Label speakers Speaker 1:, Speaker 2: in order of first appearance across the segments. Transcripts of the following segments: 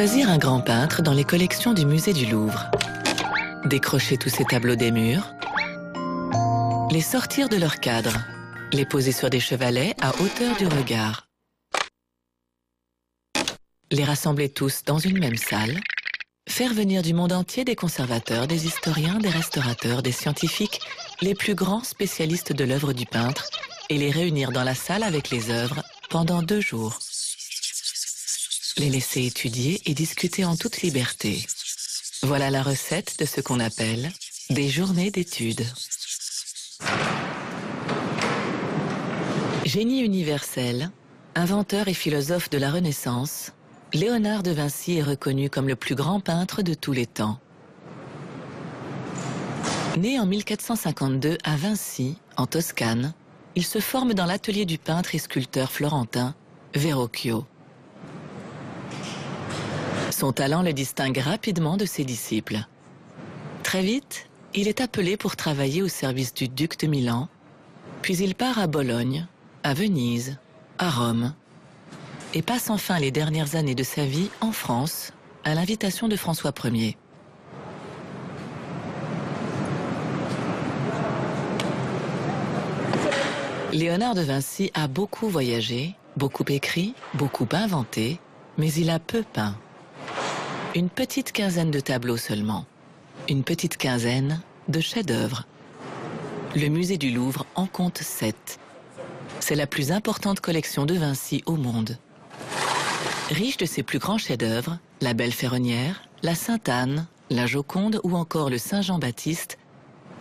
Speaker 1: Choisir un grand peintre dans les collections du musée du Louvre. Décrocher tous ces tableaux des murs. Les sortir de leur cadre. Les poser sur des chevalets à hauteur du regard. Les rassembler tous dans une même salle. Faire venir du monde entier des conservateurs, des historiens, des restaurateurs, des scientifiques, les plus grands spécialistes de l'œuvre du peintre, et les réunir dans la salle avec les œuvres pendant 2 jours. Les laisser étudier et discuter en toute liberté. Voilà la recette de ce qu'on appelle des journées d'études. Génie universel, inventeur et philosophe de la Renaissance, Léonard de Vinci est reconnu comme le plus grand peintre de tous les temps. Né en 1452 à Vinci, en Toscane, il se forme dans l'atelier du peintre et sculpteur florentin Verrocchio. Son talent le distingue rapidement de ses disciples. Très vite, il est appelé pour travailler au service du duc de Milan, puis il part à Bologne, à Venise, à Rome, et passe enfin les dernières années de sa vie en France, à l'invitation de François Ier. Léonard de Vinci a beaucoup voyagé, beaucoup écrit, beaucoup inventé, mais il a peu peint. Une petite quinzaine de tableaux seulement. Une petite quinzaine de chefs-d'œuvre. Le musée du Louvre en compte 7. C'est la plus importante collection de Vinci au monde. Riche de ses plus grands chefs-d'œuvre, la Belle Ferronnière, la Sainte-Anne, la Joconde ou encore le Saint Jean-Baptiste,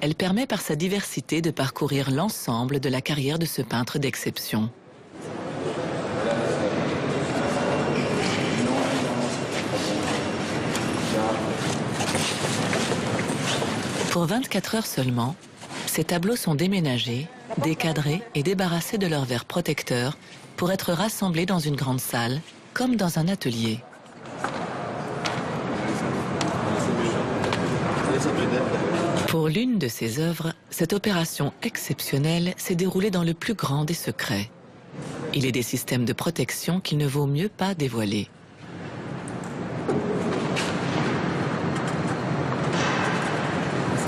Speaker 1: elle permet par sa diversité de parcourir l'ensemble de la carrière de ce peintre d'exception. Pour 24 heures seulement, ces tableaux sont déménagés, décadrés et débarrassés de leurs verres protecteurs pour être rassemblés dans une grande salle, comme dans un atelier. Pour l'une de ses œuvres, cette opération exceptionnelle s'est déroulée dans le plus grand des secrets. Il est des systèmes de protection qu'il ne vaut mieux pas dévoiler.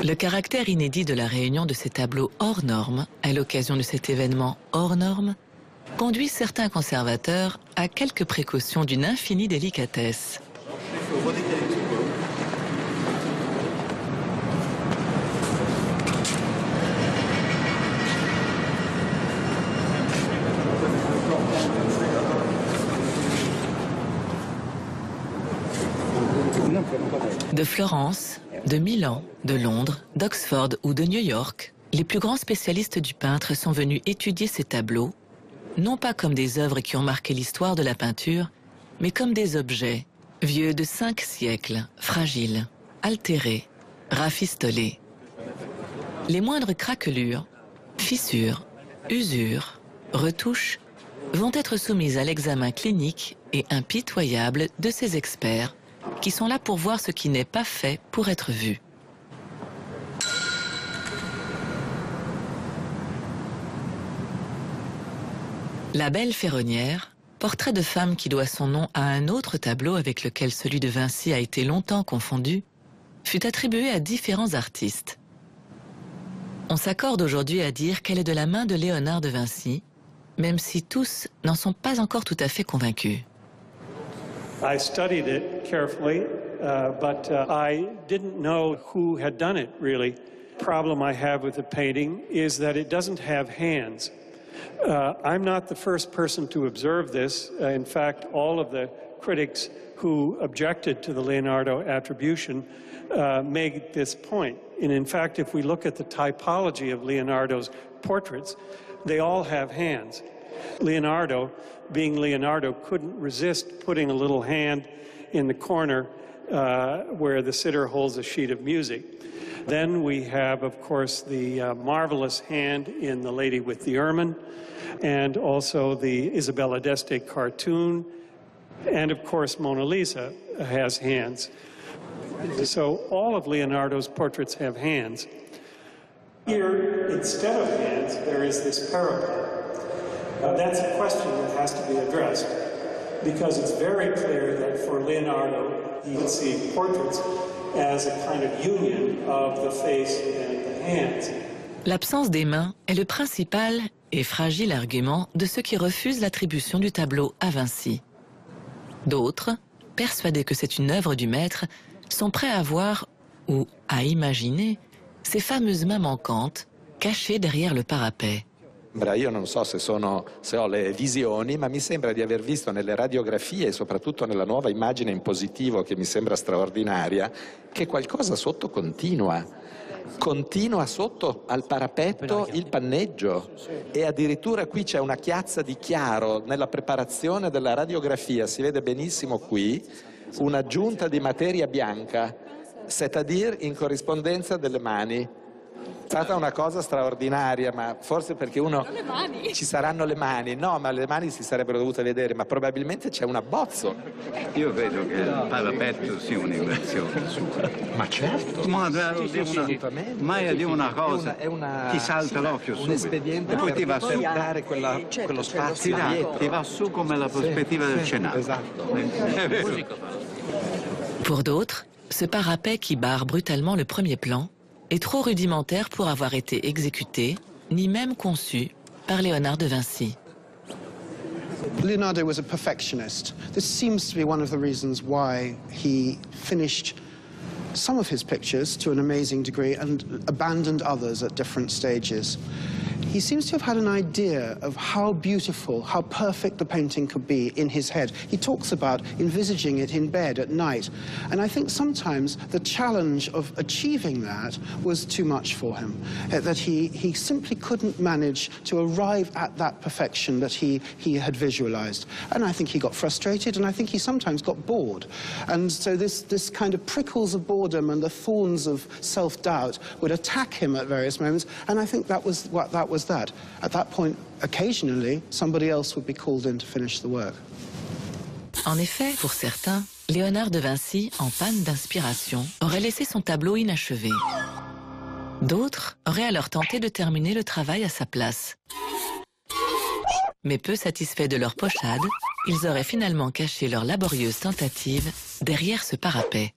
Speaker 1: Le caractère inédit de la réunion de ces tableaux hors normes, à l'occasion de cet événement hors norme, conduit certains conservateurs à quelques précautions d'une infinie délicatesse. De Florence, de Milan, de Londres, d'Oxford ou de New York, les plus grands spécialistes du peintre sont venus étudier ces tableaux, non pas comme des œuvres qui ont marqué l'histoire de la peinture, mais comme des objets, vieux de 5 siècles, fragiles, altérés, rafistolés. Les moindres craquelures, fissures, usures, retouches vont être soumises à l'examen clinique et impitoyable de ces experts qui sont là pour voir ce qui n'est pas fait pour être vu. La Belle Ferronnière, portrait de femme qui doit son nom à un autre tableau avec lequel celui de Vinci a été longtemps confondu, fut attribué à différents artistes. On s'accorde aujourd'hui à dire qu'elle est de la main de Léonard de Vinci, même si tous n'en sont pas encore tout à fait convaincus.
Speaker 2: I studied it carefully, but I didn't know who had done it, really. The problem I have with the painting is that it doesn't have hands. I'm not the first person to observe this. In fact, all of the critics who objected to the Leonardo attribution made this point. And in fact, if we look at the typology of Leonardo's portraits, they all have hands. Leonardo, being Leonardo, couldn't resist putting a little hand in the corner where the sitter holds a sheet of music. Then we have, of course, the marvelous hand in The Lady with the Ermine, and also the Isabella d'Este cartoon, and of course Mona Lisa has hands. So all of Leonardo's portraits have hands. Here, instead of hands, there is this parapet. That's a question that has to be addressed. because it's very clear that for Leonardo, he can see portraits as a kind of union of the face and the hands.
Speaker 1: L'absence des mains est le principal et fragile argument de ceux qui refusent l'attribution du tableau à Vinci. D'autres, persuadés que c'est une œuvre du maître, sont prêts à voir ou à imaginer ces fameuses mains manquantes cachées derrière le parapet.
Speaker 3: Io non so se ho le visioni, ma mi sembra di aver visto nelle radiografie e soprattutto nella nuova immagine in positivo, che mi sembra straordinaria, che qualcosa sotto continua sotto al parapetto il panneggio, e addirittura qui c'è una chiazza di chiaro nella preparazione della radiografia, si vede benissimo qui un'aggiunta di materia bianca, c'est-à-dire in corrispondenza delle mani. È stata una cosa straordinaria, ma forse perché ci saranno le mani, no, ma le mani si sarebbero dovute vedere, ma probabilmente c'è un abbozzo.
Speaker 4: Io credo che il parapetto sia un'invenzione sua.
Speaker 3: Ma certo,
Speaker 4: ma di una cosa, ti salta l'occhio subito.
Speaker 3: Un espediente
Speaker 4: e poi
Speaker 3: ti va a cercare quello spazio dietro.
Speaker 4: Ti va su come la prospettiva del Senato.
Speaker 3: Esatto.
Speaker 1: Pour d'autres, ce parapet qui barre brutalement le premier plan est trop rudimentaire pour avoir été exécuté, ni même conçu par Léonard de Vinci.
Speaker 5: Leonardo was a perfectionist. This seems to be one of the reasons why he finished some of his pictures to an amazing degree and abandoned others at different stages. He seems to have had an idea of how beautiful, how perfect the painting could be in his head. He talks about envisaging it in bed at night. And I think sometimes the challenge of achieving that was too much for him, that he simply couldn't manage to arrive at that perfection that he had visualized. And I think he got frustrated, and I think he sometimes got bored. And so this kind of prickles of boredom and the thorns of self-doubt would attack him at various moments, and I think that was what that was. At that point, occasionally, somebody else would be called in to finish the work.
Speaker 1: En effet, pour certains, Léonard de Vinci, en panne d'inspiration, aurait laissé son tableau inachevé. D'autres auraient alors tenté de terminer le travail à sa place. Mais peu satisfaits de leur pochade, ils auraient finalement caché leur laborieuse tentative derrière ce parapet.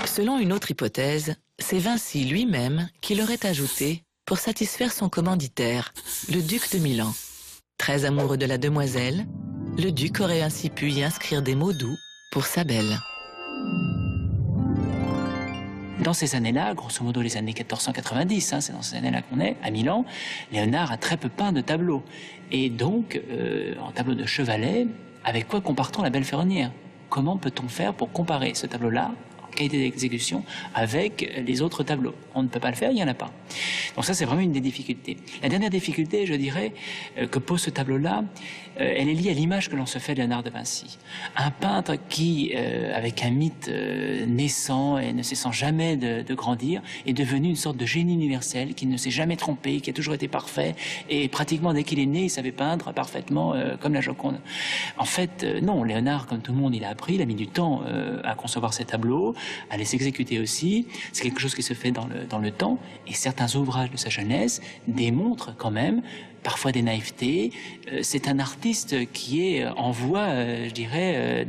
Speaker 1: Selon une autre hypothèse, c'est Vinci lui-même qui l'aurait ajouté pour satisfaire son commanditaire, le duc de Milan. Très amoureux de la demoiselle, le duc aurait ainsi pu y inscrire des mots doux pour sa belle.
Speaker 6: Dans ces années-là, grosso modo les années 1490, c'est dans ces années-là qu'on est, à Milan, Léonard a très peu peint de tableaux. Et donc, en tableau de chevalet, avec quoi compare-t-on la belle ferronnière? Comment peut-on faire pour comparer ce tableau-là, qualité d'exécution, avec les autres tableaux? On ne peut pas le faire, il n'y en a pas. Donc ça, c'est vraiment une des difficultés. La dernière difficulté, je dirais, que pose ce tableau-là, elle est liée à l'image que l'on se fait de Léonard de Vinci. Un peintre qui, avec un mythe naissant et ne cessant jamais de grandir, est devenu une sorte de génie universel qui ne s'est jamais trompé, qui a toujours été parfait, et pratiquement dès qu'il est né, il savait peindre parfaitement comme la Joconde. En fait, non, Léonard, comme tout le monde, il a appris, il a mis du temps à concevoir ses tableaux, à les exécuter aussi. C'est quelque chose qui se fait dans le temps, et certains ouvrages de sa jeunesse démontrent quand même parfois des naïvetés. C'est un artiste qui est en voie, je dirais,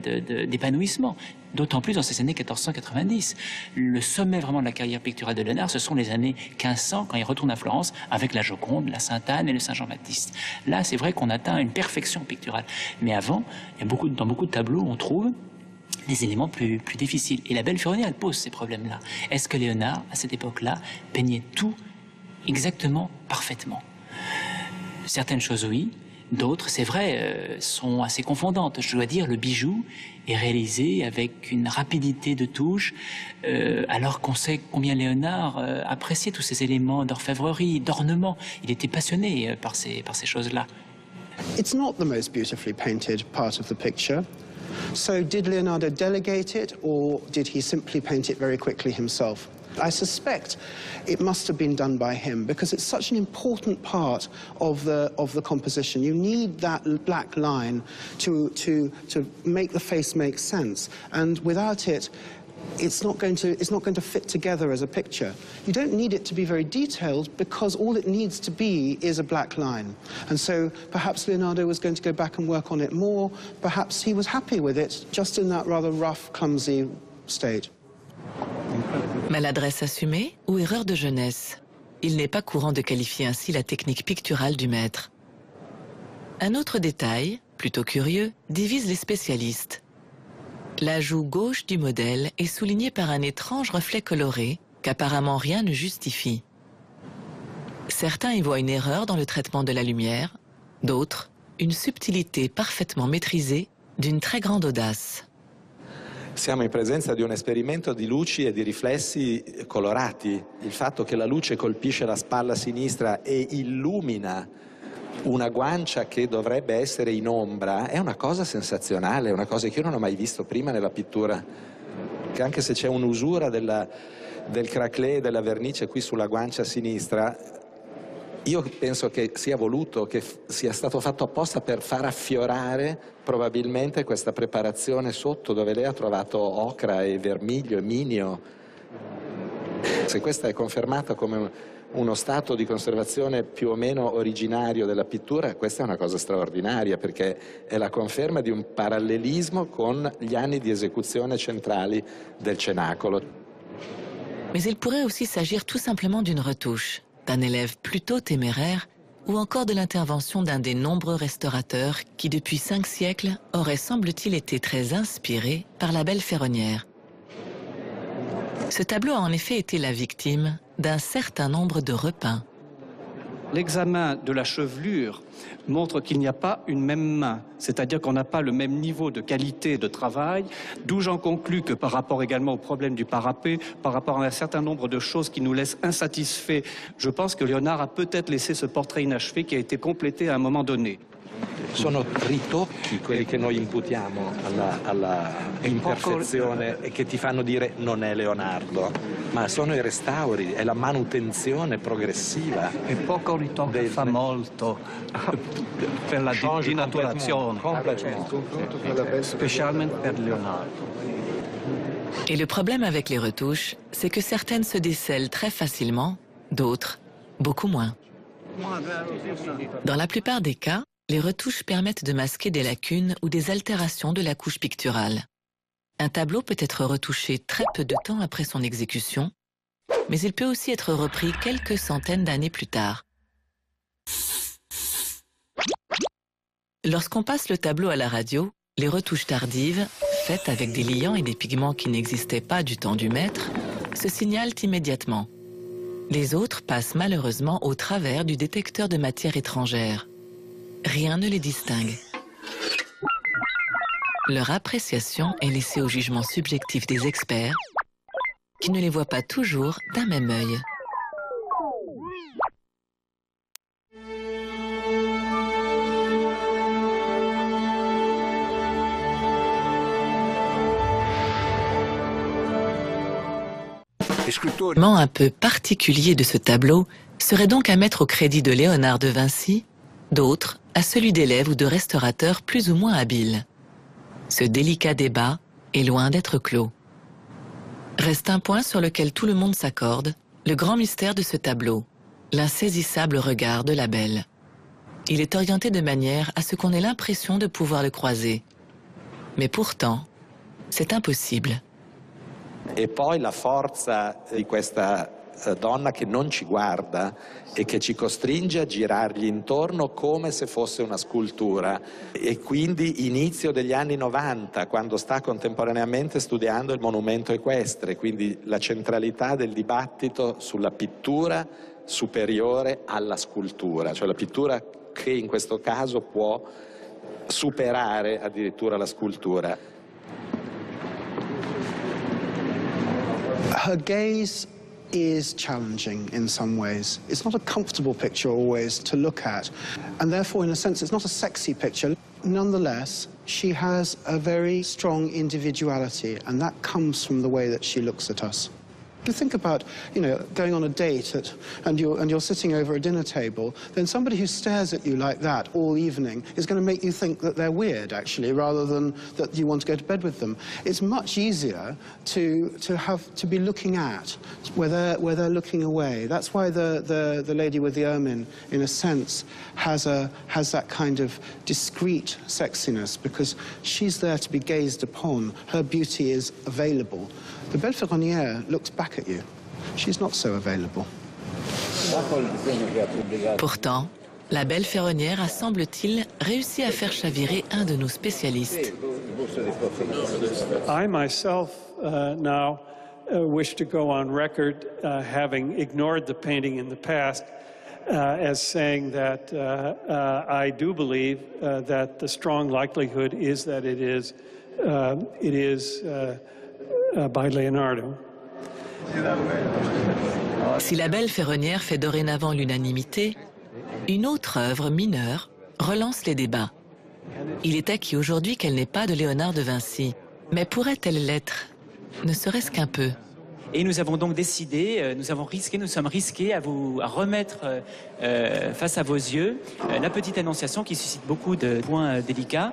Speaker 6: d'épanouissement. D'autant plus dans ces années 1490. Le sommet vraiment de la carrière picturale de Léonard, ce sont les années 1500, quand il retourne à Florence avec la Joconde, la Sainte-Anne et le Saint-Jean-Baptiste. Là, c'est vrai qu'on atteint une perfection picturale. Mais avant, dans beaucoup de tableaux, on trouve des éléments plus difficiles. Et la belle ferronnière, elle pose ces problèmes-là. Est-ce que Léonard, à cette époque-là, peignait tout exactement, parfaitement? Certaines choses, oui. D'autres, c'est vrai, sont assez confondantes. Je dois dire, le bijou est réalisé avec une rapidité de touche, alors qu'on sait combien Léonard appréciait tous ces éléments d'orfèvrerie, d'ornement. Il était passionné par ces choses-là.
Speaker 5: It's not the most beautifully painted part of the picture. So did Leonardo delegate it, or did he simply paint it very quickly himself? I suspect it must have been done by him, because it's such an important part of the composition. You need that black line to make the face make sense, and without it, it's not going to fit together as a picture. You don't need it to be very detailed because all it needs to be is a black line. And so perhaps Leonardo was going to go back and work on it more. Perhaps he was happy with it, just in that rather rough, clumsy state.
Speaker 1: Maladresse assumée ou erreur de jeunesse? Il n'est pas courant de qualifier ainsi la technique picturale du maître. Un autre détail, plutôt curieux, divise les spécialistes. La joue gauche du modèle est soulignée par un étrange reflet coloré qu'apparemment rien ne justifie. Certains y voient une erreur dans le traitement de la lumière, d'autres, une subtilité parfaitement maîtrisée d'une très grande audace.
Speaker 3: Siamo in presenza di un esperimento di luci e di riflessi colorati. Il fatto che la luce colpisce la spalla sinistra e illumina una guancia che dovrebbe essere in ombra è una cosa sensazionale, è una cosa che io non ho mai visto prima nella pittura. Che anche se c'è un'usura del craquelé e della vernice qui sulla guancia sinistra, io penso che sia voluto, che sia stato fatto apposta per far affiorare probabilmente questa preparazione sotto, dove lei ha trovato ocra e vermiglio e minio. Se questa è confermata come uno stato di conservazione più o meno originario della pittura, questa è una cosa straordinaria, perché è la conferma di un parallelismo con gli anni di esecuzione centrali del Cenacolo.
Speaker 1: Mais il pourrait aussi s'agir tout simplement d'une retouche, d'un élève plutôt téméraire ou encore de l'intervention d'un des nombreux restaurateurs qui, depuis 5 siècles, aurait, semble-t-il, été très inspiré par la belle ferronnière. Ce tableau a en effet été la victime d'un certain nombre de repeints.
Speaker 7: L'examen de la chevelure montre qu'il n'y a pas une même main, c'est-à-dire qu'on n'a pas le même niveau de qualité de travail, d'où j'en conclus que par rapport également au problème du parapet, par rapport à un certain nombre de choses qui nous laissent insatisfaits, je pense que Léonard a peut-être laissé ce portrait inachevé qui a été complété à un moment donné.
Speaker 3: Sono ritocchi quelli che noi imputiamo alla imperfezione e che ti fanno dire non è Leonardo, ma sono i restauri, è la manutenzione progressiva.
Speaker 7: E poco ritocco fa molto per la denaturazione, specialmente per Leonardo.
Speaker 1: Et le problème avec les retouches, c'est que certaines se décèlent très facilement, d'autres beaucoup moins. Dans la plupart des cas, les retouches permettent de masquer des lacunes ou des altérations de la couche picturale. Un tableau peut être retouché très peu de temps après son exécution, mais il peut aussi être repris quelques centaines d'années plus tard. Lorsqu'on passe le tableau à la radio, les retouches tardives, faites avec des liants et des pigments qui n'existaient pas du temps du maître, se signalent immédiatement. Les autres passent malheureusement au travers du détecteur de matière étrangère. Rien ne les distingue. Leur appréciation est laissée au jugement subjectif des experts qui ne les voient pas toujours d'un même œil. L'élément un peu particulier de ce tableau serait donc à mettre au crédit de Léonard de Vinci, d'autres à celui d'élèves ou de restaurateurs plus ou moins habiles. Ce délicat débat est loin d'être clos. Reste un point sur lequel tout le monde s'accorde, le grand mystère de ce tableau, l'insaisissable regard de la belle. Il est orienté de manière à ce qu'on ait l'impression de pouvoir le croiser. Mais pourtant, c'est impossible.
Speaker 3: E poi la forza di questa donna che non ci guarda e che ci costringe a girargli intorno come se fosse una scultura, e quindi inizio degli anni 90, quando sta contemporaneamente studiando il monumento equestre, quindi la centralità del dibattito sulla pittura superiore alla scultura, cioè la pittura che in questo caso può superare addirittura la scultura.
Speaker 5: Her gaze is challenging in some ways. It's not a comfortable picture always to look at, and therefore, in a sense, it's not a sexy picture. Nonetheless, she has a very strong individuality, and that comes from the way that she looks at us. You think about, going on a date and you're sitting over a dinner table, then somebody who stares at you like that all evening is going to make you think that they're weird, actually, rather than that you want to go to bed with them. It's much easier to be looking at where they're looking away. That's why the lady with the ermine, in a sense, has that kind of discreet sexiness, because she's there to be gazed upon. Her beauty is available. The belle ferronnière looks back at you. She's not so available.
Speaker 1: Pourtant, la belle ferronnière a, semble-t-il, réussi à faire chavirer un de nos spécialistes.
Speaker 2: I myself now wish to go on record, having ignored the painting in the past, as saying that I do believe that the strong likelihood is that it is by Leonardo.
Speaker 1: Si la belle ferronnière fait dorénavant l'unanimité, une autre œuvre mineure relance les débats. Il est acquis aujourd'hui qu'elle n'est pas de Léonard de Vinci, mais pourrait-elle l'être, ne serait-ce qu'un peu?
Speaker 6: Et nous avons donc décidé, nous sommes risqués à remettre face à vos yeux la petite Annonciation qui suscite beaucoup de points délicats.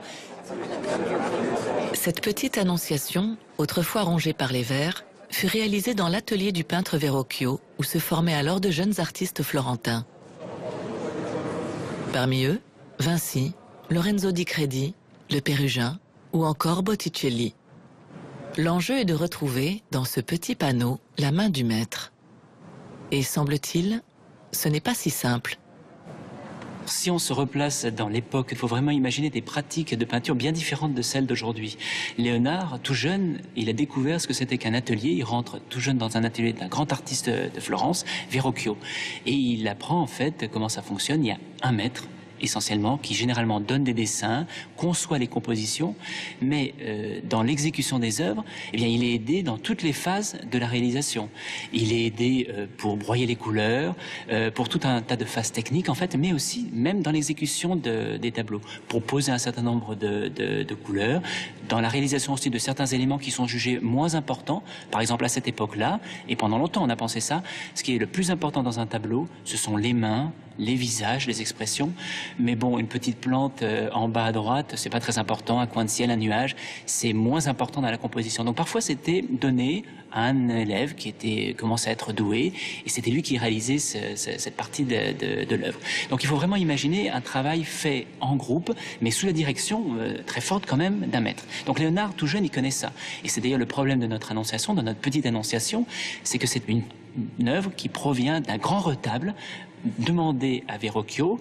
Speaker 1: Cette petite Annonciation, autrefois rongée par les vers, fut réalisée dans l'atelier du peintre Verrocchio, où se formaient alors de jeunes artistes florentins. Parmi eux, Vinci, Lorenzo di Credi, le Pérugin ou encore Botticelli. L'enjeu est de retrouver, dans ce petit panneau, la main du maître. Et semble-t-il, ce n'est pas si simple.
Speaker 6: Si on se replace dans l'époque, il faut vraiment imaginer des pratiques de peinture bien différentes de celles d'aujourd'hui. Léonard, tout jeune, il a découvert ce que c'était qu'un atelier. Il rentre tout jeune dans un atelier d'un grand artiste de Florence, Verrocchio. Et il apprend en fait comment ça fonctionne. Il y a un maître, essentiellement, qui généralement donne des dessins, conçoit les compositions, mais dans l'exécution des œuvres, eh bien, il est aidé dans toutes les phases de la réalisation. Il est aidé pour broyer les couleurs, pour tout un tas de phases techniques, en fait, mais aussi même dans l'exécution des tableaux, pour poser un certain nombre de couleurs, dans la réalisation aussi de certains éléments qui sont jugés moins importants. Par exemple, à cette époque-là, et pendant longtemps on a pensé ça, ce qui est le plus important dans un tableau, ce sont les mains, les visages, les expressions. Mais bon, une petite plante en bas à droite, c'est pas très important. Un coin de ciel, un nuage, c'est moins important dans la composition. Donc parfois, c'était donné à un élève qui commençait à être doué, et c'était lui qui réalisait cette partie de l'œuvre. Donc il faut vraiment imaginer un travail fait en groupe, mais sous la direction très forte quand même d'un maître. Donc Léonard, tout jeune, il connaît ça. Et c'est d'ailleurs le problème de notre Annonciation, de notre petite Annonciation, c'est que c'est une œuvre qui provient d'un grand retable demandé à Verrocchio.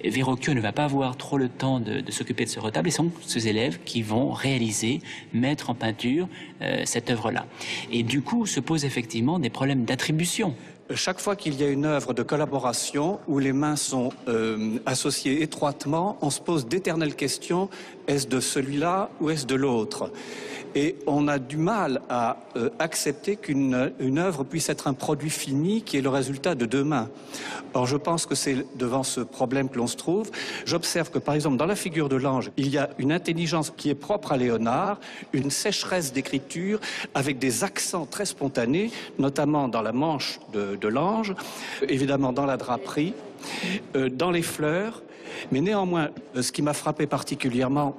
Speaker 6: Verrocchio ne va pas avoir trop le temps de s'occuper de ce retable, et ce sont ses élèves qui vont réaliser, mettre en peinture cette œuvre-là. Et du coup, se posent effectivement des problèmes d'attribution.
Speaker 7: Chaque fois qu'il y a une œuvre de collaboration où les mains sont associées étroitement, on se pose d'éternelles questions. Est-ce de celui-là ou est-ce de l'autre? Et on a du mal à accepter qu'une œuvre puisse être un produit fini qui est le résultat de deux mains. Or, je pense que c'est devant ce problème que l'on se trouve. J'observe que, par exemple, dans la figure de l'ange, il y a une intelligence qui est propre à Léonard, une sécheresse d'écriture avec des accents très spontanés, notamment dans la manche de l'ange, évidemment dans la draperie, dans les fleurs. Mais néanmoins, ce qui m'a frappé particulièrement,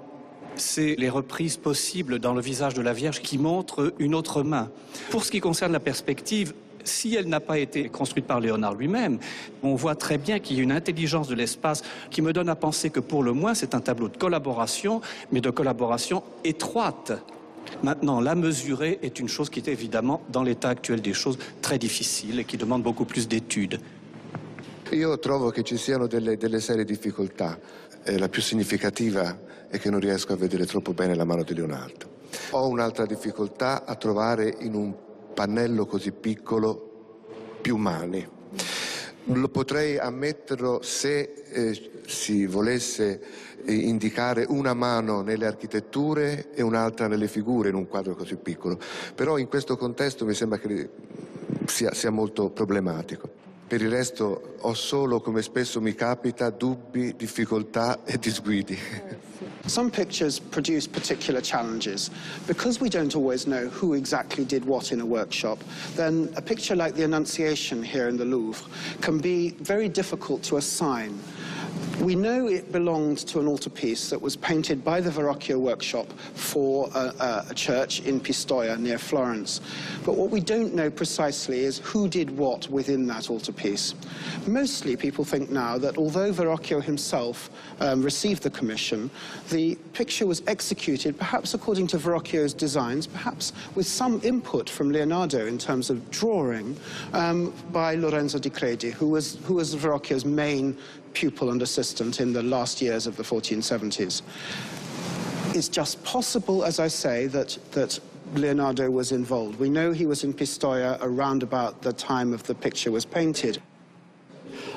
Speaker 7: c'est les reprises possibles dans le visage de la Vierge qui montrent une autre main. Pour ce qui concerne la perspective, si elle n'a pas été construite par Léonard lui-même, on voit très bien qu'il y a une intelligence de l'espace qui me donne à penser que pour le moins c'est un tableau de collaboration, mais de collaboration étroite. Maintenant, la mesurer est une chose qui est évidemment, dans l'état actuel des choses, très difficile et qui demande beaucoup plus d'études.
Speaker 8: Io trovo che ci siano delle serie difficoltà. La più significativa è che non riesco a vedere troppo bene la mano di Leonardo. Ho un'altra difficoltà a trovare in un pannello così piccolo più mani. Lo potrei ammetterlo se si volesse indicare una mano nelle architetture e un'altra nelle figure in un quadro così piccolo. Però in questo contesto mi sembra che sia molto problematico. Per il resto ho solo, come spesso mi capita, dubbi, difficoltà e disguidi.
Speaker 5: Some pictures produce particular challenges. Because we don't always know who exactly did what in a workshop, then a picture like the Annunciation here in the Louvre can be very difficult to assign. We know it belonged to an altarpiece that was painted by the Verrocchio workshop for a church in Pistoia near Florence. But what we don't know precisely is who did what within that altarpiece. Mostly people think now that although Verrocchio himself received the commission, the picture was executed perhaps according to Verrocchio's designs, perhaps with some input from Leonardo in terms of drawing by Lorenzo di Credi, who was Verrocchio's main pupil and assistant in the last years of the 1470s. It's just possible, as I say, that Leonardo was involved. We know he was in Pistoia around about the time of the picture was painted.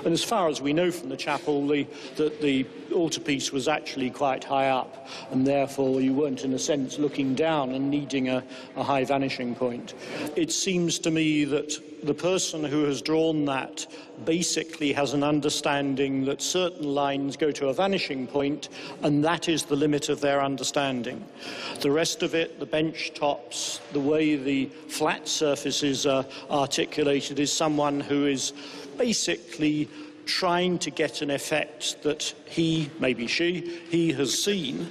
Speaker 9: And as far as we know from the chapel, that the altarpiece was actually quite high up, and therefore you weren't, in a sense, looking down and needing a high vanishing point. It seems to me that the person who has drawn that basically has an understanding that certain lines go to a vanishing point, and that is the limit of their understanding. The rest of it, the bench tops, the way the flat surfaces are articulated, is someone who is basically trying to get an effect that he, maybe he has seen,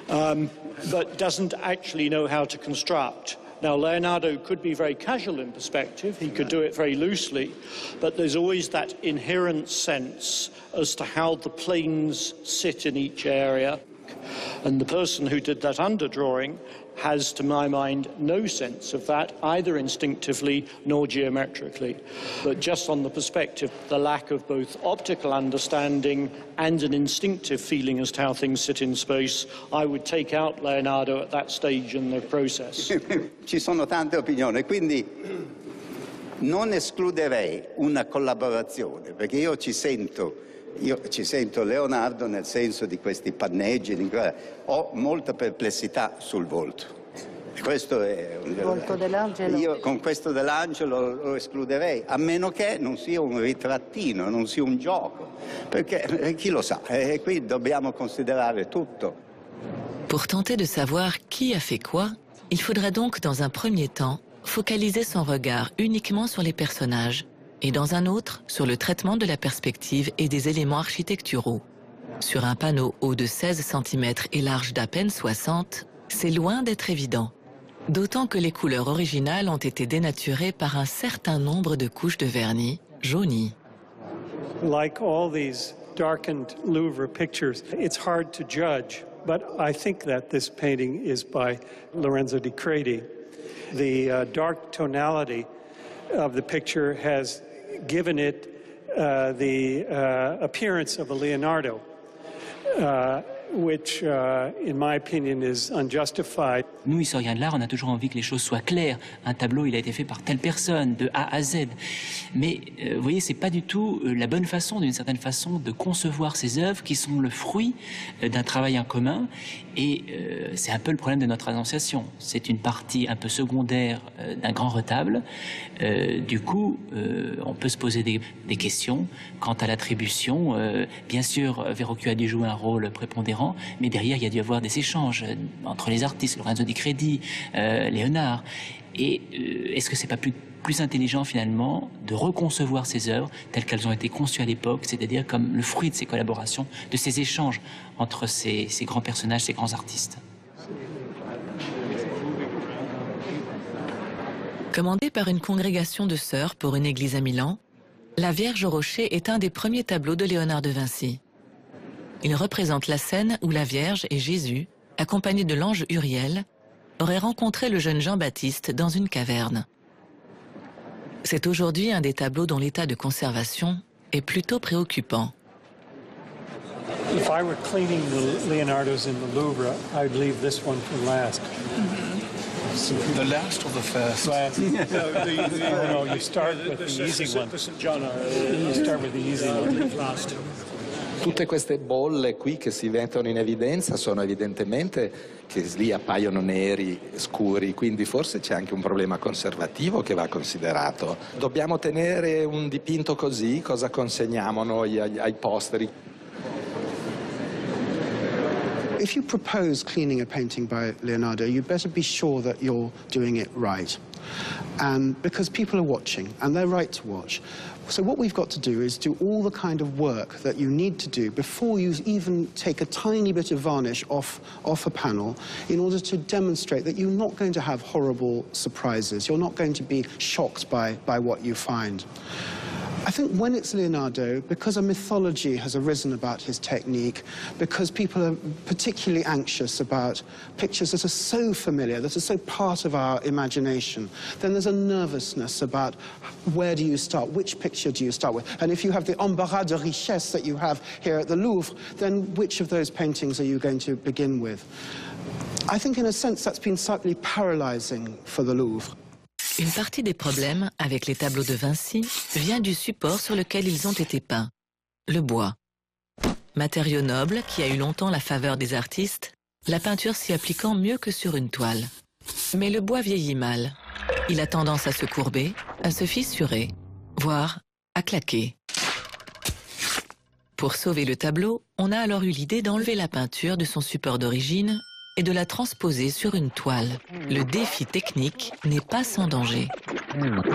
Speaker 9: but doesn't actually know how to construct. Now, Leonardo could be very casual in perspective, he could do it very loosely, but there's always that inherent sense as to how the planes sit in each area. And the person who did that underdrawing has, to my mind, no sense of that, either instinctively nor geometrically. But just on the perspective, the lack of both optical understanding and an instinctive feeling as to how things sit in space, I would take out Leonardo at that stage in the process.
Speaker 10: Ci sono tante opinioni, quindi non escluderei una collaborazione, perché io ci sento Leonardo nel senso di questi panneggi, ho molta perplessità sul volto. Questo è
Speaker 11: il volto dell'angelo.
Speaker 10: Io con questo dell'angelo lo escluderei, a meno che non sia un ritrattino, non sia un gioco, perché chi lo sa, qui dobbiamo considerare tutto.
Speaker 1: Pour tenter de savoir qui a fait quoi, il faudra donc dans un premier temps focaliser son regard uniquement sur les personnages, et dans un autre, sur le traitement de la perspective et des éléments architecturaux. Sur un panneau haut de 16 cm et large d'à peine 60, c'est loin d'être évident. D'autant que les couleurs originales ont été dénaturées par un certain nombre de couches de vernis jaunis.
Speaker 2: Like all these darkened Louvre pictures, it's hard to judge, but I think that this painting is by Lorenzo di Credi. The dark tonality of the picture has given it the appearance of a Leonardo, which, in my opinion, is unjustified.
Speaker 6: Nous, historiens de l'art, on a toujours envie que les choses soient claires. Un tableau, il a été fait par telle personne, de A à Z. Mais, vous voyez, c'est pas du tout la bonne façon, d'une certaine façon, de concevoir ces œuvres qui sont le fruit d'un travail en commun. Et c'est un peu le problème de notre Annonciation. C'est une partie un peu secondaire d'un grand retable. Du coup, on peut se poser des questions quant à l'attribution. Bien sûr, Verrocchio a dû jouer un rôle prépondérant, mais derrière, il y a dû y avoir des échanges entre les artistes, Lorenzo di Credi, Léonard. Et est-ce que c'est pas plus intelligent finalement de reconcevoir ces œuvres telles qu'elles ont été conçues à l'époque, c'est-à-dire comme le fruit de ces collaborations, de ces échanges entre ces grands personnages, ces grands artistes?
Speaker 1: Commandé par une congrégation de sœurs pour une église à Milan, La Vierge au rocher est un des premiers tableaux de Léonard de Vinci. Il représente la scène où la Vierge et Jésus, accompagnés de l'ange Uriel, auraient rencontré le jeune Jean-Baptiste dans une caverne. C'est aujourd'hui un des tableaux dont l'état de conservation est plutôt préoccupant.
Speaker 2: If I were cleaning the Leonardos in the Louvre, I would leave this one for last.
Speaker 12: The last or the first?
Speaker 2: Last. No, you start with the easy one.
Speaker 9: The St. John.
Speaker 2: You start with the easy one.
Speaker 9: Last.
Speaker 3: Tutte queste bolle qui che si mettono in evidenza sono evidentemente che lì appaiono neri, scuri, quindi forse c'è anche un problema conservativo che va considerato. Dobbiamo tenere un dipinto così? Cosa consegniamo noi ai posteri?
Speaker 5: If you propose cleaning a painting by Leonardo, you better be sure that you're doing it right. And because people are watching, and they're right to watch. So what we've got to do is do all the kind of work that you need to do before you even take a tiny bit of varnish off a panel in order to demonstrate that you're not going to have horrible surprises. You're not going to be shocked by what you find. I think when it's Leonardo, because a mythology has arisen about his technique, because people are particularly anxious about pictures that are so familiar, that are so part of our imagination, then there's a nervousness about where do you start, which picture do you start with? And if you have the embarras de richesse that you have here at the Louvre, then which of those paintings are you going to begin with? I think in a sense that's been slightly paralyzing for the Louvre.
Speaker 1: Une partie des problèmes avec les tableaux de Vinci vient du support sur lequel ils ont été peints, le bois. Matériau noble qui a eu longtemps la faveur des artistes, la peinture s'y appliquant mieux que sur une toile. Mais le bois vieillit mal. Il a tendance à se courber, à se fissurer, voire à claquer. Pour sauver le tableau, on a alors eu l'idée d'enlever la peinture de son support d'origine et de la transposer sur une toile. Le défi technique n'est pas sans danger.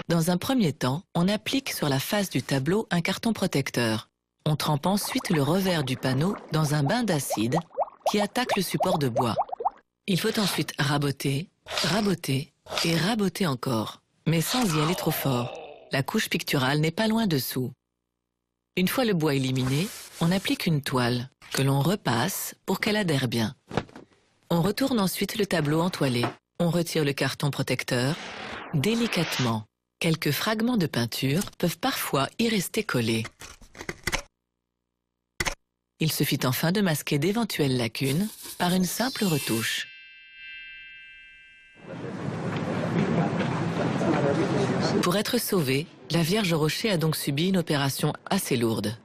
Speaker 1: Dans un premier temps, on applique sur la face du tableau un carton protecteur. On trempe ensuite le revers du panneau dans un bain d'acide qui attaque le support de bois. Il faut ensuite raboter, raboter et raboter encore, mais sans y aller trop fort. La couche picturale n'est pas loin dessous. Une fois le bois éliminé, on applique une toile que l'on repasse pour qu'elle adhère bien. On retourne ensuite le tableau entoilé. On retire le carton protecteur délicatement. Quelques fragments de peinture peuvent parfois y rester collés. Il suffit enfin de masquer d'éventuelles lacunes par une simple retouche. Pour être sauvée, la Vierge au Rocher a donc subi une opération assez lourde.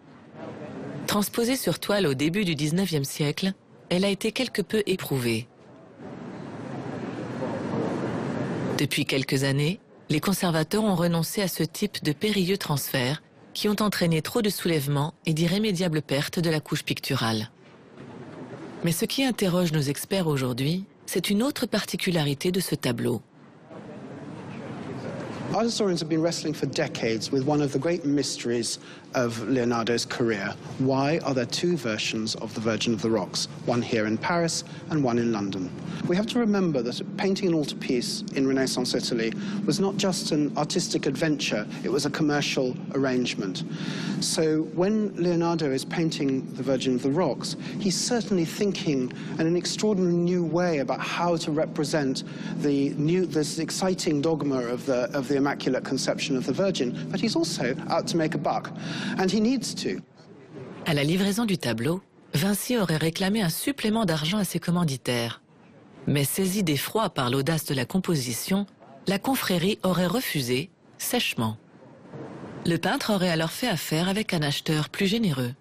Speaker 1: Transposée sur toile au début du XIXe siècle, elle a été quelque peu éprouvée. Depuis quelques années, les conservateurs ont renoncé à ce type de périlleux transferts qui ont entraîné trop de soulèvements et d'irrémédiables pertes de la couche picturale. Mais ce qui interroge nos experts aujourd'hui, c'est une autre particularité de ce tableau.
Speaker 5: Art historians have been wrestling for decades with one of the great mysteries of Leonardo's career. Why are there two versions of the Virgin of the Rocks, one here in Paris and one in London? We have to remember that painting an altarpiece in Renaissance Italy was not just an artistic adventure, it was a commercial arrangement. So when Leonardo is painting the Virgin of the Rocks, he's certainly thinking in an extraordinary new way about how to represent this exciting dogma of the Immaculate Conception of the Virgin, but he's also out to make a buck. And he needs to.
Speaker 1: À la livraison du tableau, Vinci aurait réclamé un supplément d'argent à ses commanditaires. Mais saisi d'effroi par l'audace de la composition, la confrérie aurait refusé, sèchement. Le peintre aurait alors fait affaire avec un acheteur plus généreux.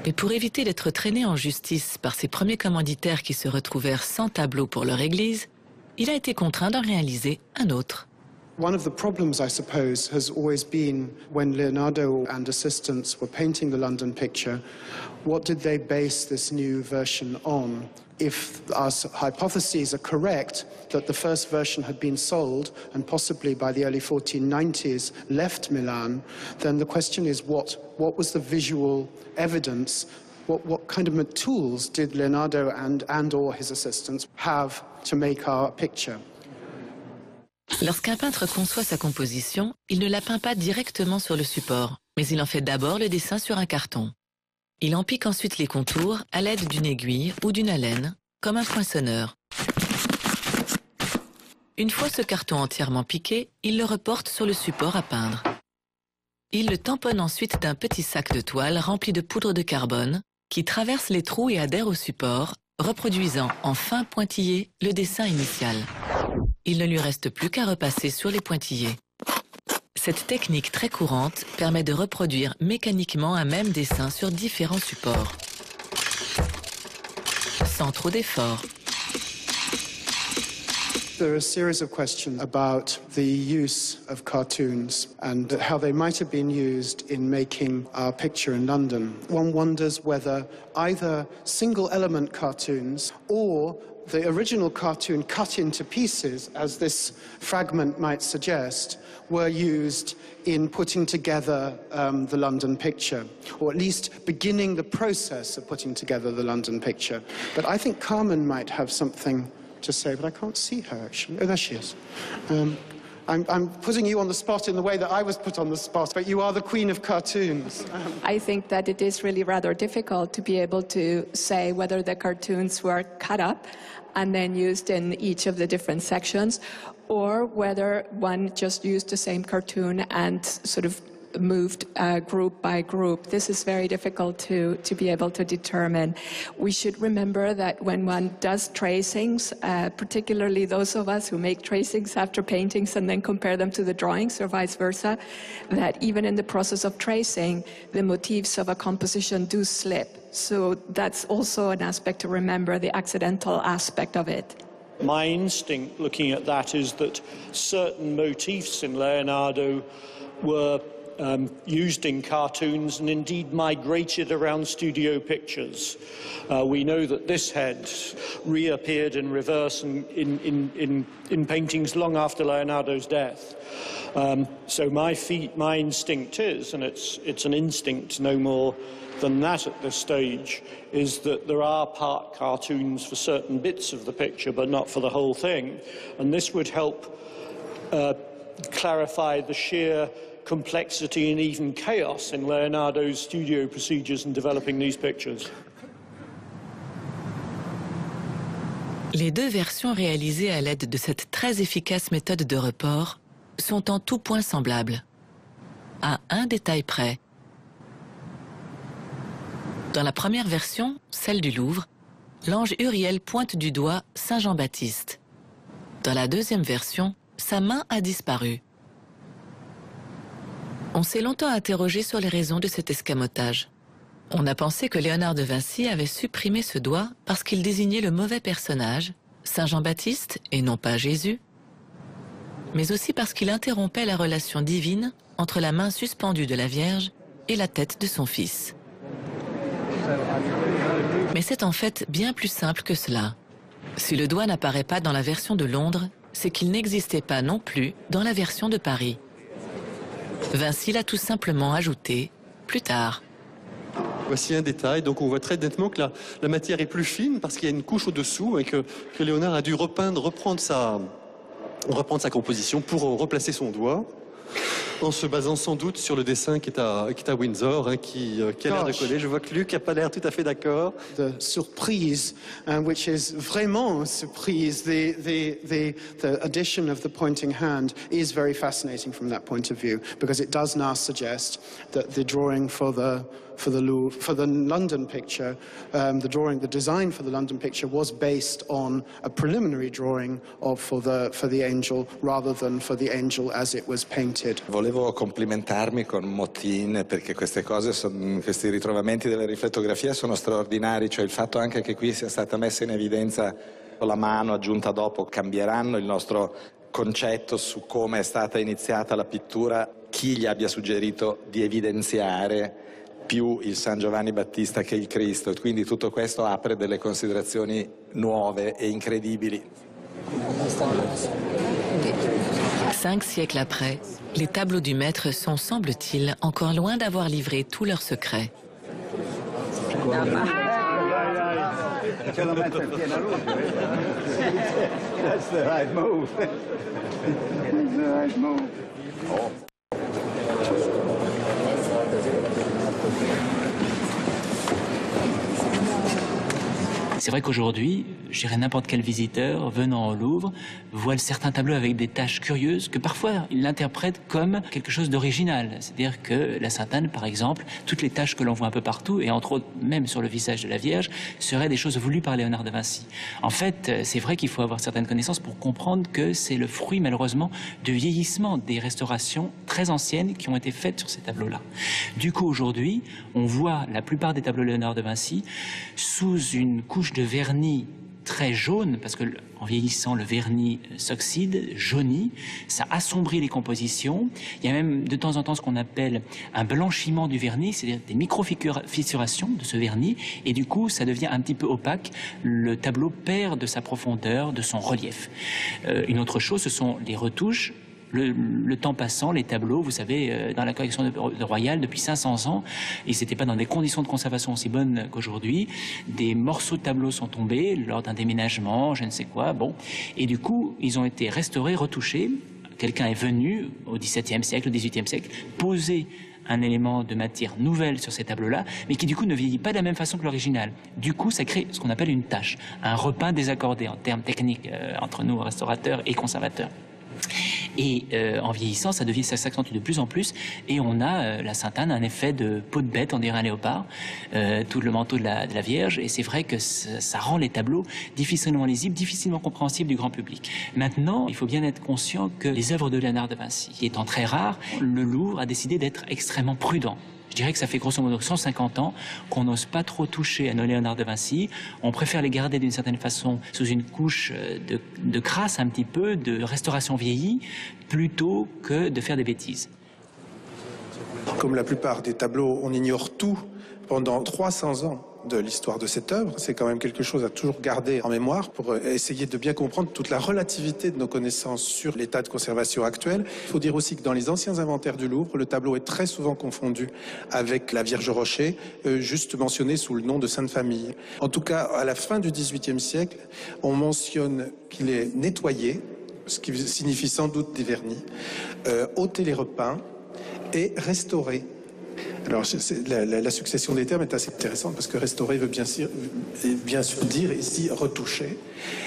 Speaker 1: Et pour éviter d'être traîné en justice par ses premiers commanditaires qui se retrouvèrent sans tableau pour leur église, il a été contraint d'en réaliser un autre.
Speaker 5: One of the problems, I suppose, has always been when Leonardo and assistants were painting the London picture, what did they base this new version on? If our hypotheses are correct, that the first version had been sold and possibly by the early 1490s left Milan, then the question is what was the visual evidence? What kind of tools did Leonardo and or his assistants have to make our picture?
Speaker 1: Lorsqu'un peintre conçoit sa composition, il ne la peint pas directement sur le support, mais il en fait d'abord le dessin sur un carton. Il en pique ensuite les contours à l'aide d'une aiguille ou d'une alène, comme un poinçonneur. Une fois ce carton entièrement piqué, il le reporte sur le support à peindre. Il le tamponne ensuite d'un petit sac de toile rempli de poudre de carbone qui traverse les trous et adhère au support, reproduisant en fin pointillé le dessin initial. Il ne lui reste plus qu'à repasser sur les pointillés. Cette technique très courante permet de reproduire mécaniquement un même dessin sur différents supports, sans trop d'efforts.
Speaker 5: There are a series of questions about the use of cartoons and how they might have been used in making our picture in London. One wonders whether either single-element cartoons or the original cartoon cut into pieces, as this fragment might suggest, were used in putting together the London picture, or at least beginning the process of putting together the London picture. But I think Carmen might have something to say, but I can't see her, actually. Oh, there she is. I'm putting you on the spot in the way that I was put on the spot, but you are the queen of cartoons.
Speaker 11: I think that it is really rather difficult to be able to say whether the cartoons were cut up and then used in each of the different sections, or whether one just used the same cartoon and sort of moved group by group. This is very difficult to be able to determine. We should remember that when one does tracings, particularly those of us who make tracings after paintings and then compare them to the drawings or vice versa, that even in the process of tracing, the motifs of a composition do slip. So that's also an aspect to remember, the accidental aspect of it.
Speaker 9: My instinct looking at that is that certain motifs in Leonardo were used in cartoons and indeed migrated around studio pictures. We know that this head reappeared in reverse in paintings long after Leonardo's death. So my instinct is, and it's an instinct no more than that at this stage, is that there are part cartoons for certain bits of the picture but not for the whole thing. And this would help clarify the sheer complexity and even chaos in Leonardo's studio procedures in developing these pictures.
Speaker 1: Les deux versions réalisées à l'aide de cette très efficace méthode de report sont en tout point semblables, à un détail près. Dans la première version, celle du Louvre, l'ange Uriel pointe du doigt Saint Jean-Baptiste. Dans la deuxième version, sa main a disparu. On s'est longtemps interrogé sur les raisons de cet escamotage. On a pensé que Léonard de Vinci avait supprimé ce doigt parce qu'il désignait le mauvais personnage, Saint Jean-Baptiste et non pas Jésus, mais aussi parce qu'il interrompait la relation divine entre la main suspendue de la Vierge et la tête de son fils. Mais c'est en fait bien plus simple que cela. Si le doigt n'apparaît pas dans la version de Londres, c'est qu'il n'existait pas non plus dans la version de Paris. Vinci l'a tout simplement ajouté plus tard.
Speaker 13: Voici un détail, donc on voit très nettement que la matière est plus fine parce qu'il y a une couche au-dessous et que Léonard a dû reprendre sa composition pour replacer son doigt, en se basant sans doute sur le dessin qui est à Windsor, hein, qui a l'air de coller. Je vois que Luc n'a pas l'air tout à fait d'accord.
Speaker 5: The surprise, which is vraiment surprise, the addition of the pointing hand is very fascinating from that point of view, because it does now suggest that the drawing for the Louvre, for the London picture, the design for the London picture was based on a preliminary drawing for the angel rather than for the angel as it was painted.
Speaker 3: Volevo complimentarmi con Motin perché questi ritrovamenti della riflettografia sono straordinari, cioè il fatto anche che qui sia stata messa in evidenza la mano aggiunta dopo cambieranno il nostro concetto su come è stata iniziata la pittura, chi gli abbia suggerito di evidenziare più il San Giovanni Battista che il Cristo, quindi tutto questo apre delle considerazioni nuove e incredibili.
Speaker 1: 5 siècles après, les tableaux du maître sont, semble-t-il, encore loin d'avoir livré tous leurs secrets.
Speaker 6: C'est vrai qu'aujourd'hui, je dirais n'importe quel visiteur venant au Louvre voit certains tableaux avec des taches curieuses que parfois il l'interprète comme quelque chose d'original. C'est-à-dire que la Sainte-Anne, par exemple, toutes les taches que l'on voit un peu partout, et entre autres même sur le visage de la Vierge, seraient des choses voulues par Léonard de Vinci. En fait, c'est vrai qu'il faut avoir certaines connaissances pour comprendre que c'est le fruit, malheureusement, du vieillissement des restaurations très anciennes qui ont été faites sur ces tableaux-là. Du coup, aujourd'hui, on voit la plupart des tableaux Léonard de Vinci sous une couche de vernis très jaune, parce que en vieillissant, le vernis s'oxyde, jaunit, ça assombrit les compositions. Il y a même de temps en temps ce qu'on appelle un blanchiment du vernis, c'est-à-dire des micro-fissurations de ce vernis, et du coup, ça devient un petit peu opaque. Le tableau perd de sa profondeur, de son relief. Une autre chose, ce sont les retouches. Le temps passant, les tableaux, vous savez, dans la collection de Royal, depuis 500 ans, ils n'étaient pas dans des conditions de conservation aussi bonnes qu'aujourd'hui. Des morceaux de tableaux sont tombés lors d'un déménagement, je ne sais quoi, bon. Et du coup, ils ont été restaurés, retouchés. Quelqu'un est venu, au XVIIe siècle, au XVIIIe siècle, poser un élément de matière nouvelle sur ces tableaux-là, mais qui du coup ne vieillit pas de la même façon que l'original. Du coup, ça crée ce qu'on appelle une tache, un repeint désaccordé en termes techniques entre nous, restaurateurs et conservateurs. Et en vieillissant, ça s'accentue de plus en plus, et on a la Sainte-Anne, un effet de peau de bête, on dirait un léopard, tout le manteau de la Vierge, et c'est vrai que ça rend les tableaux difficilement lisibles, difficilement compréhensibles du grand public. Maintenant, il faut bien être conscient que les œuvres de Léonard de Vinci étant très rares, le Louvre a décidé d'être extrêmement prudent. Je dirais que ça fait grosso modo 150 ans qu'on n'ose pas trop toucher à nos Léonard de Vinci. On préfère les garder d'une certaine façon sous une couche de crasse un petit peu, de restauration vieillie, plutôt que de faire des bêtises.
Speaker 14: Comme la plupart des tableaux, on ignore tout pendant 300 ans de l'histoire de cette œuvre. C'est quand même quelque chose à toujours garder en mémoire pour essayer de bien comprendre toute la relativité de nos connaissances sur l'état de conservation actuel. Il faut dire aussi que dans les anciens inventaires du Louvre, le tableau est très souvent confondu avec la Vierge Rocher, juste mentionné sous le nom de Sainte Famille. En tout cas, à la fin du XVIIIe siècle, on mentionne qu'il est nettoyé, ce qui signifie sans doute des vernis, ôté les repeints et restauré. Alors, la succession des termes est assez intéressante parce que restaurer veut bien sûr dire ici retoucher.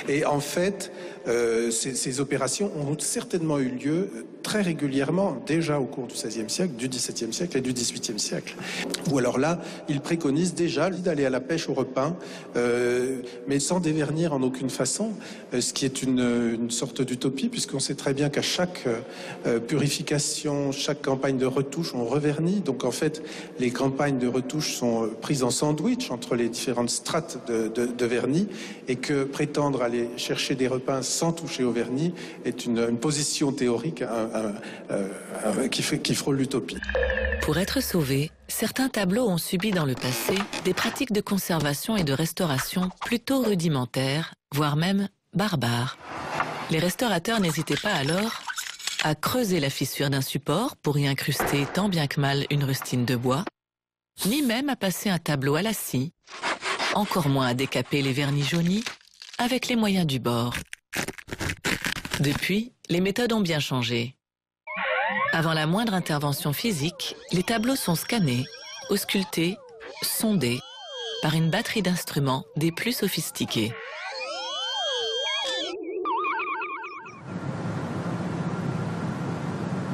Speaker 14: Et en fait, ces opérations ont certainement eu lieu très régulièrement, déjà au cours du XVIe siècle, du XVIIe siècle et du XVIIIe siècle. Ou alors là, il préconise déjà d'aller à la pêche au repain, mais sans dévernir en aucune façon, ce qui est une sorte d'utopie, puisqu'on sait très bien qu'à chaque purification, chaque campagne de retouche, on revernit. Donc en fait, les campagnes de retouche sont prises en sandwich entre les différentes strates de vernis, et que prétendre aller chercher des repeints sans toucher au vernis est une position théorique qui frôle l'utopie.
Speaker 1: Pour être sauvés, certains tableaux ont subi dans le passé des pratiques de conservation et de restauration plutôt rudimentaires, voire même barbares. Les restaurateurs n'hésitaient pas alors à creuser la fissure d'un support pour y incruster tant bien que mal une rustine de bois, ni même à passer un tableau à la scie, encore moins à décaper les vernis jaunis avec les moyens du bord. Depuis, les méthodes ont bien changé. Avant la moindre intervention physique, les tableaux sont scannés, auscultés, sondés par une batterie d'instruments des plus sophistiqués.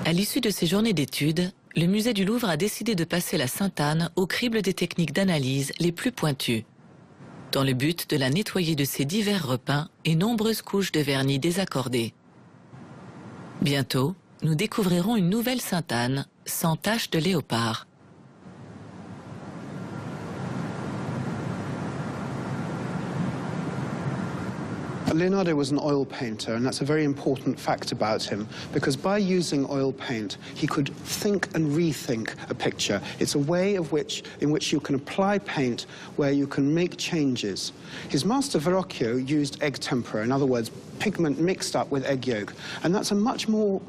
Speaker 1: À l'issue de ces journées d'études, le musée du Louvre a décidé de passer la Sainte-Anne au crible des techniques d'analyse les plus pointues, dans le but de la nettoyer de ses divers repeints et nombreuses couches de vernis désaccordés. Bientôt, nous découvrirons une nouvelle Sainte-Anne, sans tache de léopard.
Speaker 5: Leonardo was an oil painter, and that's a very important fact about him, because by using oil paint, he could think and rethink a picture. It's a way in which you can apply paint where you can make changes. His master Verrocchio used egg tempera, in other words, pigment mixed up with egg yolk, and that's a much more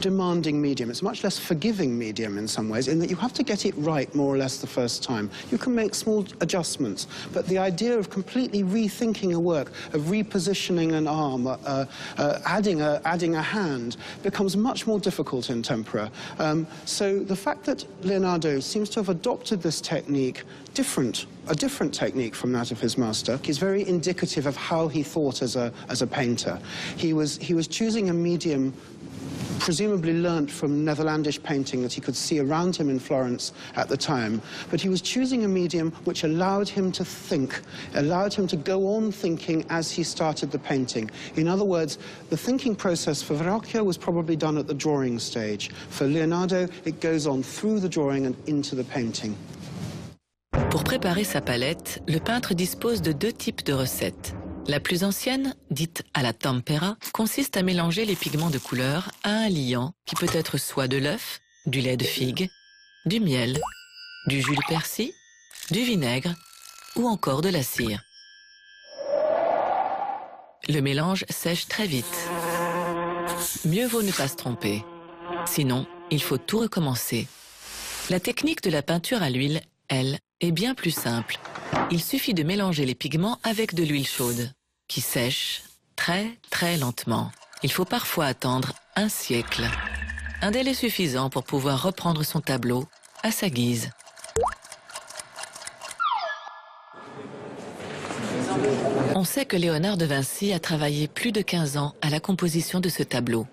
Speaker 5: demanding medium. It's a much less forgiving medium in some ways, in that you have to get it right more or less the first time. You can make small adjustments, but the idea of completely rethinking a work, of repositioning an arm, adding a hand, becomes much more difficult in tempera. So the fact that Leonardo seems to have adopted this technique, a different technique from that of his master, is very indicative of how he thought as a painter. He was choosing a medium presumably learnt from Netherlandish painting that he could see around him in Florence at the time, but he was choosing a medium which allowed him to think, allowed him to go on thinking as he started the painting. In other words, the thinking process for Verrocchio was probably done at the drawing stage. For Leonardo, it goes on through the drawing and into the painting.
Speaker 1: Pour préparer sa palette, le peintre dispose de deux types de recettes. La plus ancienne, dite à la tempera, consiste à mélanger les pigments de couleur à un liant qui peut être soit de l'œuf, du lait de figue, du miel, du jus de persil, du vinaigre ou encore de la cire. Le mélange sèche très vite. Mieux vaut ne pas se tromper. Sinon, il faut tout recommencer. La technique de la peinture à l'huile, elle, est bien plus simple. Il suffit de mélanger les pigments avec de l'huile chaude, qui sèche très lentement. Il faut parfois attendre un siècle. Un délai suffisant pour pouvoir reprendre son tableau à sa guise. On sait que Léonard de Vinci a travaillé plus de 15 ans à la composition de ce tableau.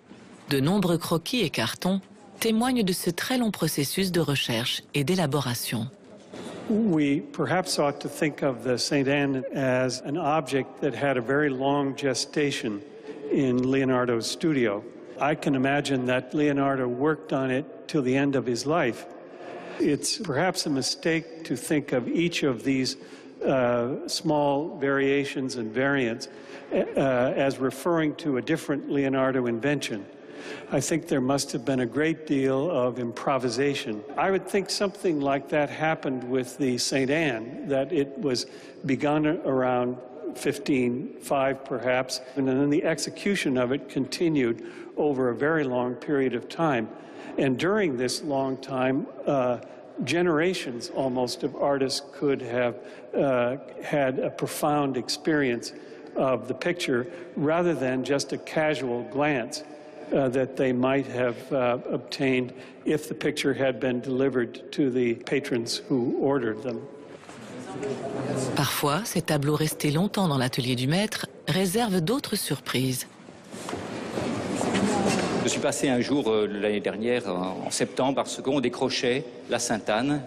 Speaker 1: De nombreux croquis et cartons témoignent de ce très long processus de recherche et d'élaboration.
Speaker 2: We perhaps ought to think of the St. Anne as an object that had a very long gestation in Leonardo's studio. I can imagine that Leonardo worked on it till the end of his life. It's perhaps a mistake to think of each of these small variations and variants as referring to a different Leonardo invention. I think there must have been a great deal of improvisation. I would think something like that happened with the St. Anne, that it was begun around 1505 perhaps, and then the execution of it continued over a very long period of time. And during this long time, generations almost of artists could have had a profound experience of the picture rather than just a casual glance that they might have obtained if the picture had been delivered to the patrons who ordered them.
Speaker 1: Parfois, ces tableaux restés longtemps dans l'atelier du maître réservent d'autres surprises.
Speaker 15: Je suis passé un jour l'année dernière, en septembre, parce qu'on décrochait la Sainte-Anne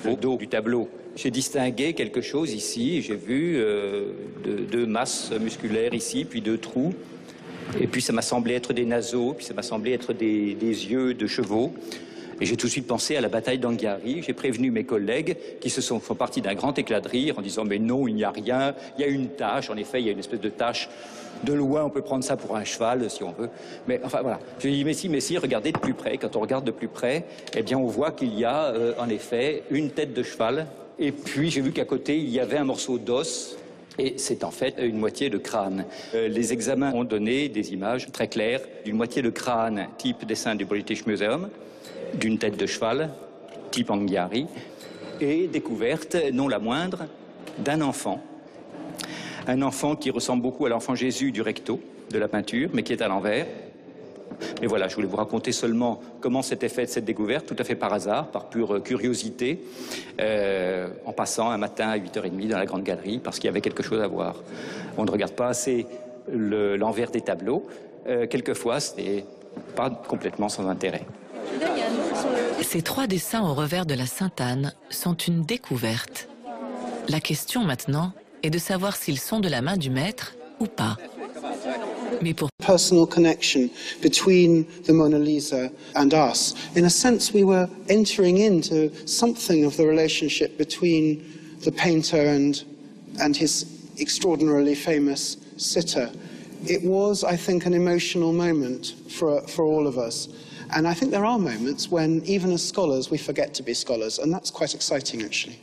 Speaker 15: au dos du tableau. J'ai distingué quelque chose ici, j'ai vu deux masses musculaires ici, puis deux trous. Et puis ça m'a semblé être des naseaux, puis ça m'a semblé être des yeux de chevaux. Et j'ai tout de suite pensé à la bataille d'Anghiari. J'ai prévenu mes collègues qui sont partis d'un grand éclat de rire en disant « Mais non, il n'y a rien, il y a une tache. » En effet, il y a une espèce de tache. De loin, on peut prendre ça pour un cheval, si on veut. Mais enfin, voilà. Je dis « Mais si, regardez de plus près. » Quand on regarde de plus près, eh bien, on voit qu'il y a, en effet, une tête de cheval. Et puis, j'ai vu qu'à côté, il y avait un morceau d'os. Et c'est en fait une moitié de crâne. Les examens ont donné des images très claires d'une moitié de crâne type dessin du British Museum, d'une tête de cheval type Anghiari, et découverte, non la moindre, d'un enfant. Un enfant qui ressemble beaucoup à l'enfant Jésus du recto, de la peinture, mais qui est à l'envers. Mais voilà, je voulais vous raconter seulement comment s'était faite cette découverte, tout à fait par hasard, par pure curiosité, en passant un matin à 8h30 dans la grande galerie, parce qu'il y avait quelque chose à voir. On ne regarde pas assez l'envers des tableaux. Quelquefois, ce n'est pas complètement sans intérêt.
Speaker 1: Ces trois dessins au revers de la Sainte-Anne sont une découverte. La question maintenant est de savoir s'ils sont de la main du maître ou pas. Mais pour
Speaker 5: personal connection between the Mona Lisa and us. In a sense, we were entering into something of the relationship between the painter and his extraordinarily famous sitter. It was, I think, an emotional moment for all of us. And I think there are moments when, even as scholars, we forget to be scholars, and that's quite exciting, actually.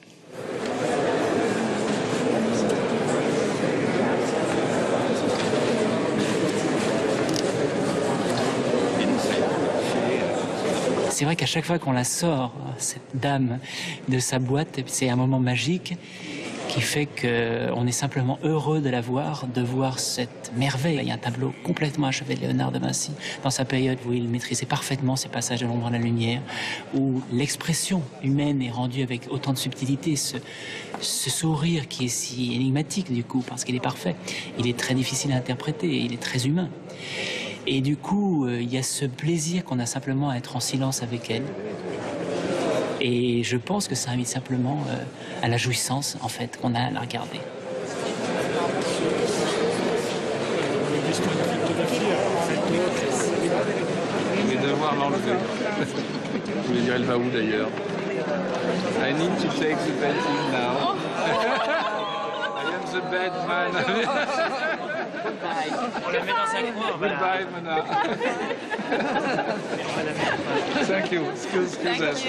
Speaker 6: c'est vrai qu'à chaque fois qu'on la sort, cette dame, de sa boîte, c'est un moment magique qui fait qu'on est simplement heureux de la voir, de voir cette merveille. Il y a un tableau complètement achevé de Léonard de Vinci, dans sa période où il maîtrisait parfaitement ces passages de l'ombre à la lumière, où l'expression humaine est rendue avec autant de subtilité, ce sourire qui est si énigmatique du coup, parce qu'il est parfait. Il est très difficile à interpréter, il est très humain. Et du coup, il y a ce plaisir qu'on a simplement à être en silence avec elle. Et je pense que ça invite simplement à la jouissance, en fait, qu'on a à la regarder.
Speaker 12: Je vais devoir l'enlever. Je vais dire, elle va où d'ailleurs? I need to take the painting now. I am the bad man.
Speaker 6: On la met dans un coin.
Speaker 12: Goodbye, Mona. Thank you. Excuse us.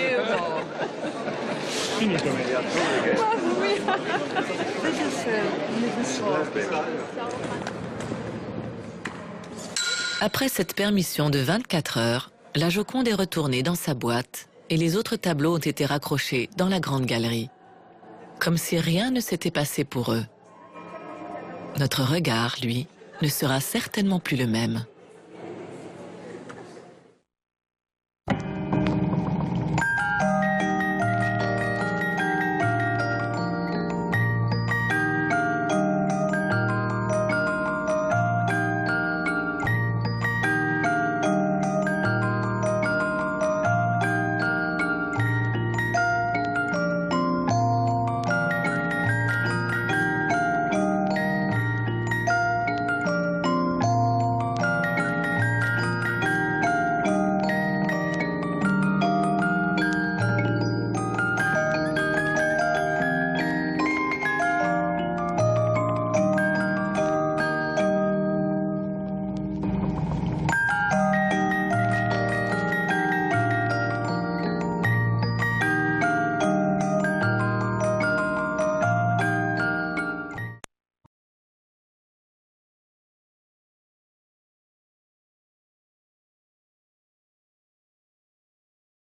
Speaker 1: Après cette permission de 24 heures, la Joconde est retournée dans sa boîte et les autres tableaux ont été raccrochés dans la grande galerie. Comme si rien ne s'était passé pour eux. Notre regard, lui, ne sera certainement plus le même.